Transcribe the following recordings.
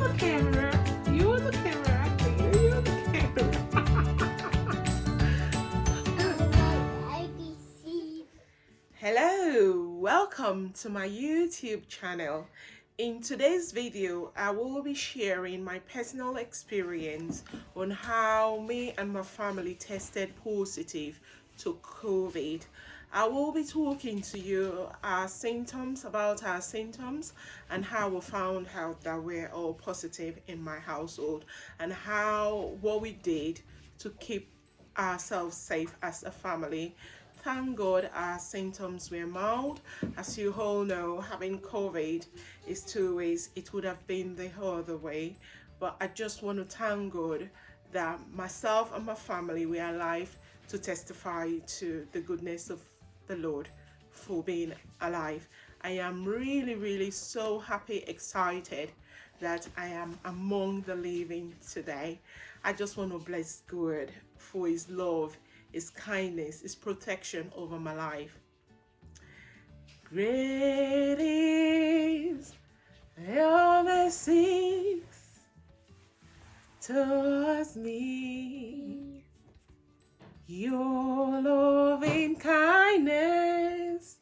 the camera. You're the camera. You're the camera. Hello, welcome to my YouTube channel. In today's video, I will be sharing my personal experience on how me and my family tested positive to COVID. I will be talking to you about our symptoms and how we found out that we're all positive in my household and what we did to keep ourselves safe as a family. Thank God our symptoms were mild. As you all know, having COVID is two ways. It would have been the other way. But I just want to thank God that myself and my family were alive to testify to the goodness of the Lord for being alive. I am really so happy, excited that I am among the living today. I just want to bless God for His love, His kindness, His protection over my life. Great is your mercy towards me, your loving kindness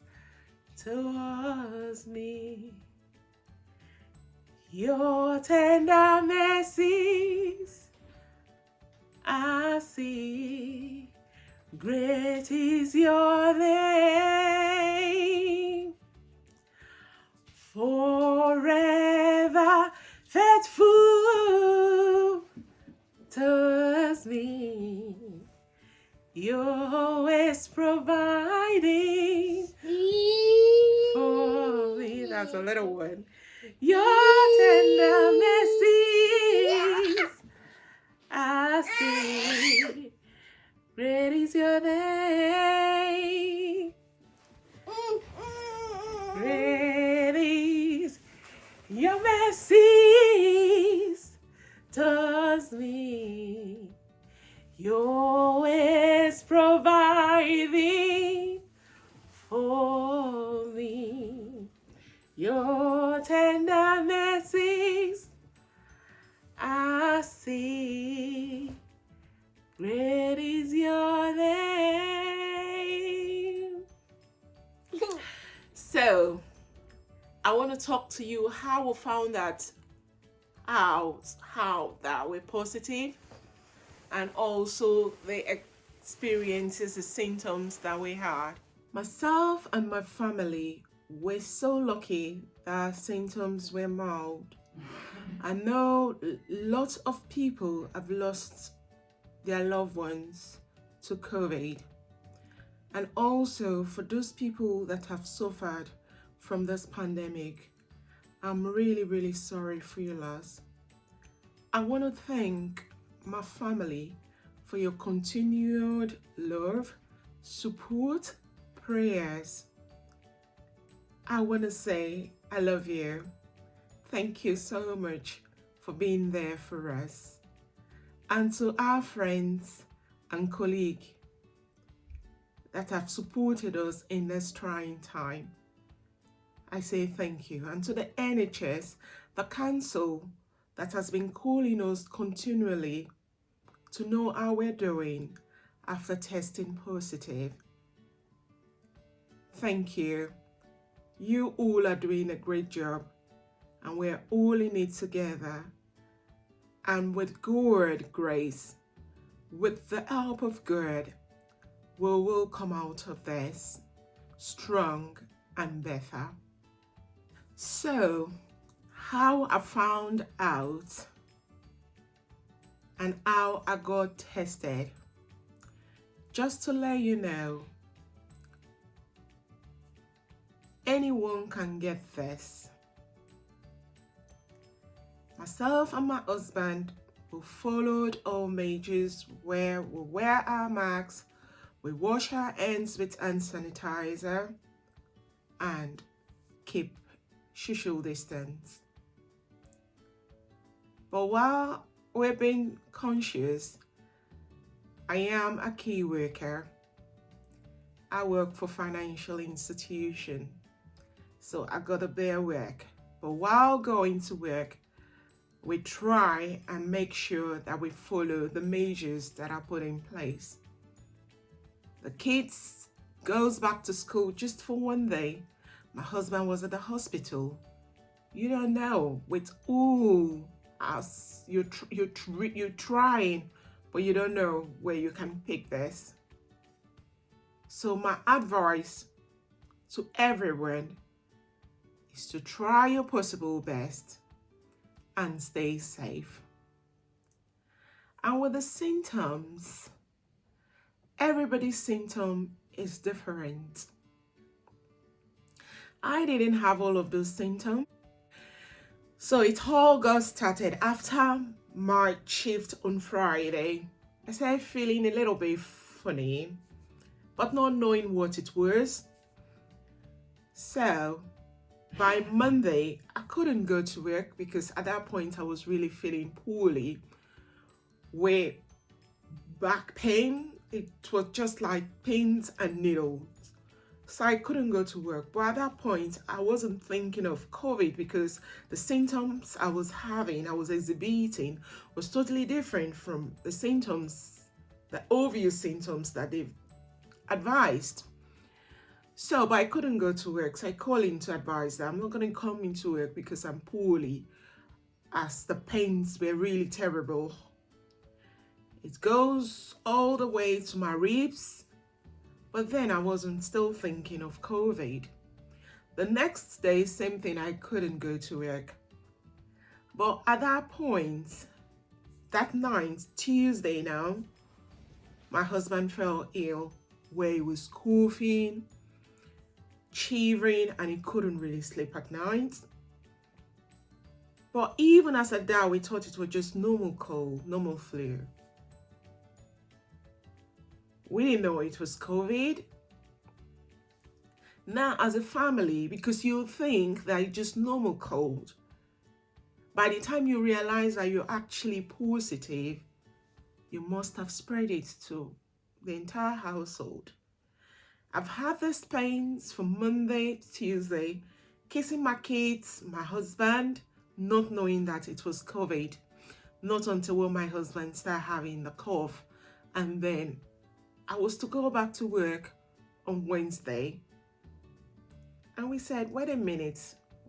towards me, your tender mercies I see. Great is your name, forever faithful towards me. You're always providing for me. That's a little one. Your tender mercies I see. Great is your name. Great is your mercies towards me. You're always providing for me. Your tender mercies I see. Great is your name. So, I want to talk to you how we found that out, how that we're positive, and also the experiences, the symptoms that we had. Myself and my family were so lucky that our symptoms were mild. I know lots of people have lost their loved ones to COVID. And also for those people that have suffered from this pandemic, I'm really sorry for your loss. I want to thank my family for your continued love, support, prayers. I want to say I love you. Thank you so much for being there for us. And to our friends and colleagues that have supported us in this trying time, I say thank you. And to the NHS, the council that has been calling us continually to know how we're doing after testing positive. Thank you. You all are doing a great job, and we're all in it together. And with God's grace, with the help of God, we will come out of this strong and better. So, how I found out and how I got tested. Just to let you know, anyone can get this. Myself and my husband, we followed all measures where we wear our masks, we wash our hands with hand sanitizer, and keep social distance. But while we're being conscious, I am a key worker. I work for financial institution, so I gotta bear work. But while going to work, we try and make sure that we follow the measures that are put in place. The kids goes back to school just for one day. My husband was at the hospital. You don't know with who as you're trying, but you don't know where you can pick this. So my advice to everyone is to try your possible best and stay safe. And with the symptoms, everybody's symptom is different. I didn't have all of those symptoms. So it all got started after my shift on Friday. I started feeling a little bit funny, but not knowing what it was. So by Monday, I couldn't go to work because at that point I was really feeling poorly with back pain. It was just like pins and needles. So I couldn't go to work. But at that point, I wasn't thinking of COVID because the symptoms I was having, I was exhibiting, was totally different from the symptoms, the obvious symptoms that they've advised. So, but I couldn't go to work. So I called in to advise that I'm not going to come into work because I'm poorly, as the pains were really terrible. It goes all the way to my ribs. But then I wasn't still thinking of COVID. The next day, same thing, I couldn't go to work. But at that point, that night, Tuesday now, my husband fell ill where he was coughing, shivering, and he couldn't really sleep at night. But even as at that, we thought it was just normal cold, normal flu. We didn't know it was COVID. Now, as a family, because you think that it's just normal cold, by the time you realize that you're actually positive, you must have spread it to the entire household. I've had these pains from Monday, Tuesday, kissing my kids, my husband, not knowing that it was COVID. Not until when my husband started having the cough, and then I was to go back to work on Wednesday. And we said, wait a minute,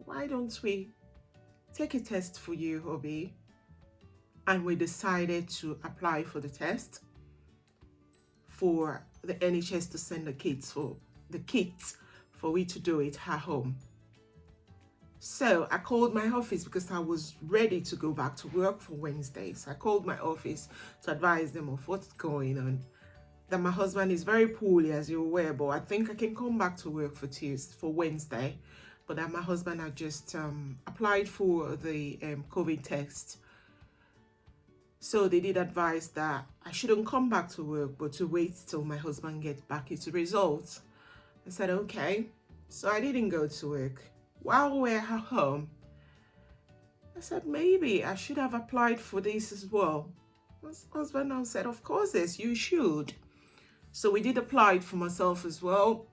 why don't we take a test for you, Obi? And we decided to apply for the test for the NHS to send the kits for we to do it at home. So I called my office because I was ready to go back to work for Wednesday. So I called my office to advise them of what's going on. That my husband is very poorly, as you're aware, but I think I can come back to work for Wednesday. But that my husband had just applied for the COVID test. So they did advise that I shouldn't come back to work, but to wait till my husband gets back his results. I said, okay. So I didn't go to work. While we're at home, I said, maybe I should have applied for this as well. My husband now said, of course, yes, you should. So we did apply it for myself as well.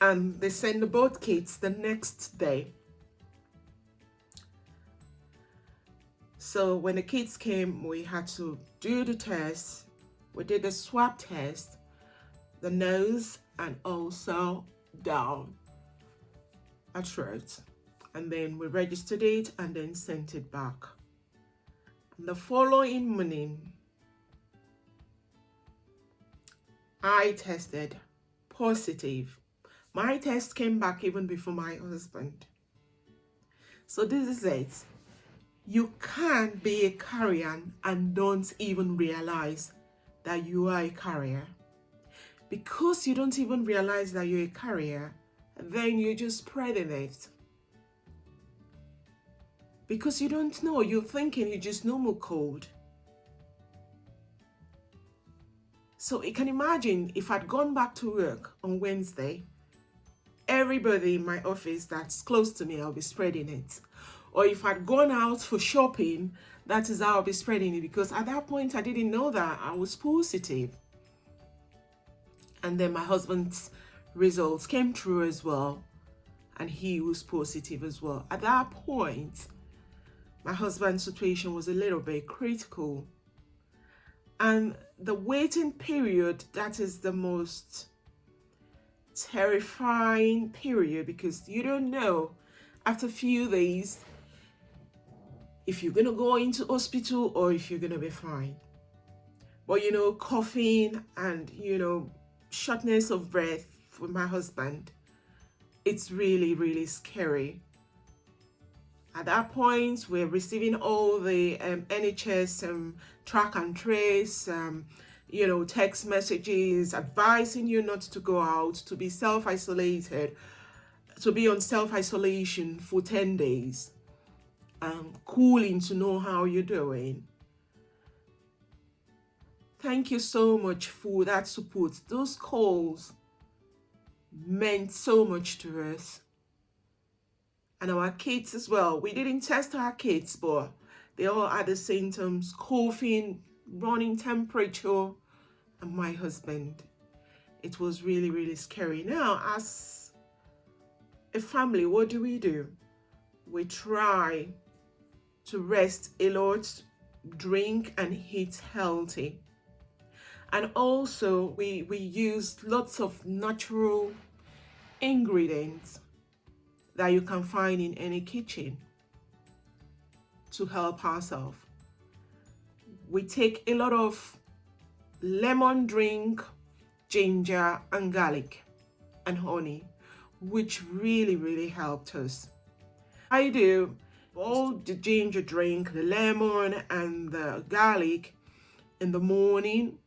And they sent the both kits the next day. So when the kids came, we had to do the test. We did the swab test, the nose, and also down our throat. And then we registered it and then sent it back. And the following morning, I tested positive. My test came back even before my husband. So this is it. You can't be a carrier and don't even realize that you are a carrier. Because you don't even realize that you're a carrier, then you're just spreading it. Because you don't know, you're thinking you're just normal cold. So you can imagine if I'd gone back to work on Wednesday, everybody in my office that's close to me, I'll be spreading it. Or if I'd gone out for shopping, that is how I'll be spreading it. Because at that point, I didn't know that I was positive. And then my husband's results came through as well. And he was positive as well. At that point, my husband's situation was a little bit critical. And the waiting period, that is the most terrifying period, because you don't know after a few days if you're going to go into hospital or if you're going to be fine. But you know, coughing and, you know, shortness of breath for my husband, it's really, really scary. At that point, we're receiving all the NHS track and trace, you know, text messages advising you not to go out, to be self-isolated, to be on self-isolation for 10 days, calling to know how you're doing. Thank you so much for that support. Those calls meant so much to us. And our kids as well. We didn't test our kids, but they all had the symptoms: coughing, running temperature, and my husband. It was really, really scary. Now, as a family, what do? We try to rest a lot, drink and eat healthy. And also, we use lots of natural ingredients that you can find in any kitchen to help ourselves. We take a lot of lemon drink, ginger and garlic and honey, which really, really helped us. I do all the ginger drink, the lemon and the garlic in the morning,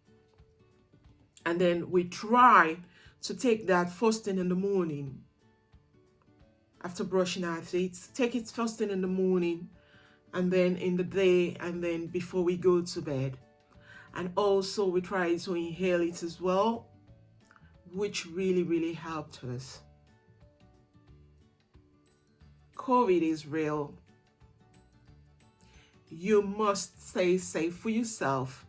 and then we try to take that first thing in the morning. After brushing our teeth, take it first thing in the morning, and then in the day, and then before we go to bed. And also we try to inhale it as well, which really, really helped us. COVID is real. You must stay safe for yourself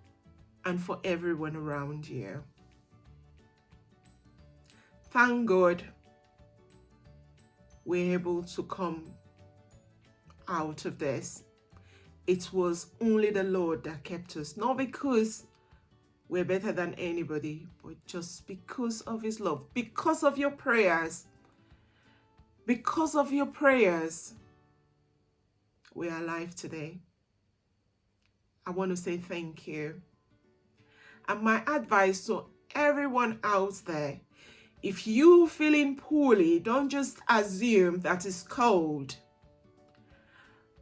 and for everyone around you. Thank God we're able to come out of this. It was only the Lord that kept us, not because we're better than anybody, but just because of his love, because of your prayers. Because of your prayers, we are alive today. I want to say thank you. And my advice to everyone out there, if you're feeling poorly, don't just assume that it's cold.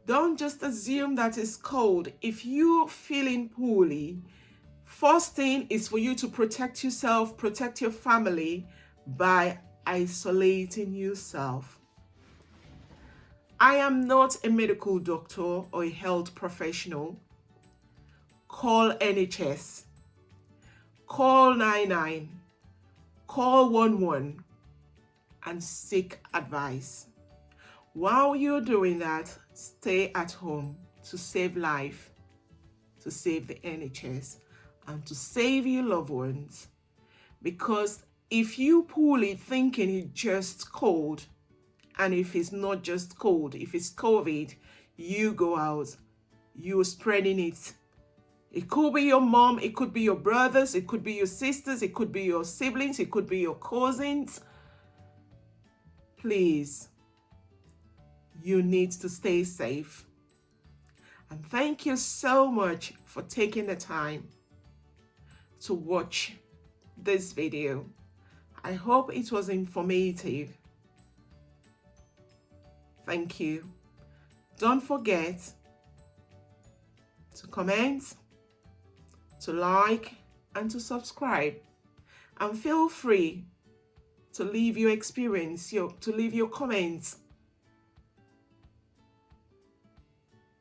Don't just assume that it's cold. If you're feeling poorly, first thing is for you to protect yourself, protect your family by isolating yourself. I am not a medical doctor or a health professional. Call NHS. Call 99. Call 11 and seek advice. While you're doing that, stay at home to save life, to save the NHS, and to save your loved ones. Because if you poorly thinking it's just cold, and if it's not just cold, if it's COVID, you go out, you're spreading it. It could be your mom, it could be your brothers, it could be your sisters, it could be your siblings, it could be your cousins. Please, you need to stay safe. And thank you so much for taking the time to watch this video. I hope it was informative. Thank you. Don't forget to comment, to like, and to subscribe. And feel free to leave your experience, to leave your comments,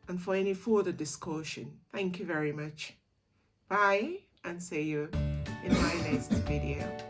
and for any further discussion. Thank you very much. Bye, and see you in my next video.